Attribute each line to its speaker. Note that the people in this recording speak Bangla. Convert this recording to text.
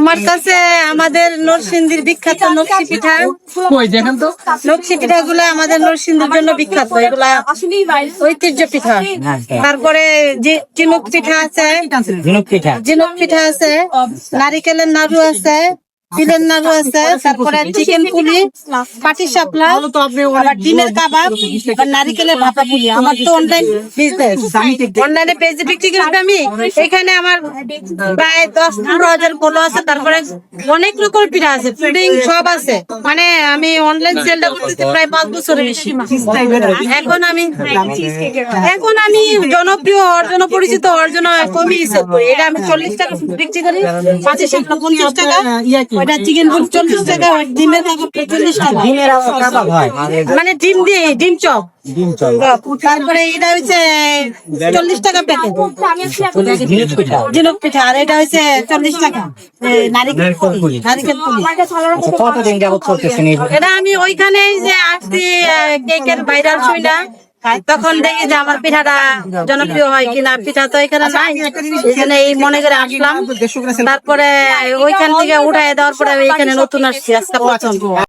Speaker 1: আমার কাছে আমাদের নরসিংদীর বিখ্যাত নকশি পিঠা, নকশি পিঠা গুলা আমাদের নরসিংদীর জন্য বিখ্যাত, এগুলা ঐতিহ্য পিঠা। তারপরে ঝিনুক পিঠা আছে, ঝিনুক পিঠা আছে, নারিকেলের নাড়ু আছে, তিলের নাড়ু আছে, তারপরে চিকেন পুলি, পাটি সাপলা, ডিমের কাবাব, নারিকেলের ভাপা পুলি। আমার তো অনলাইন বিজনেস, অনলাইনে পেজে বিক্রি করি আমি। এখানে আমার প্রায় 10-15 হাজার ফলো আছে। তারপরে অনেক রকম পিঠা আছে, পুডিং সব আছে। মানে আমি অনলাইন সেলটা করতেছি প্রায় 5 বছরের বেশি। এখন আমি জনপ্রিয় অর্জন, পরিচিত অর্জন কমই সেল করি। এটা আমি 40 টাকা বিক্রি করি, 50 টাকা। ওইটা চিকেন 40 টাকা, ডিমের কাবাব 40 টাকা। মানে ডিম দিয়ে ডিম চপ। তারপরে এটা হচ্ছে 40 টাকা প্যাকেট ঝিনুক পিঠা, আর এটা হচ্ছে 40 টাকা নারিকেল পুলি। এটা আমি ওইখানে যে আসছি কেকের ভাইরাল শুই না, তখন দেখি যে আমার পিঠাটা জনপ্রিয় হয় কিনা। পিঠা তো এখানে নাই, এখানে এই মনে করে আসলাম। তারপরে ওইখান থেকে উঠাই দেওয়ার পরে এখানে নতুন আসছি আজকে প্রথম।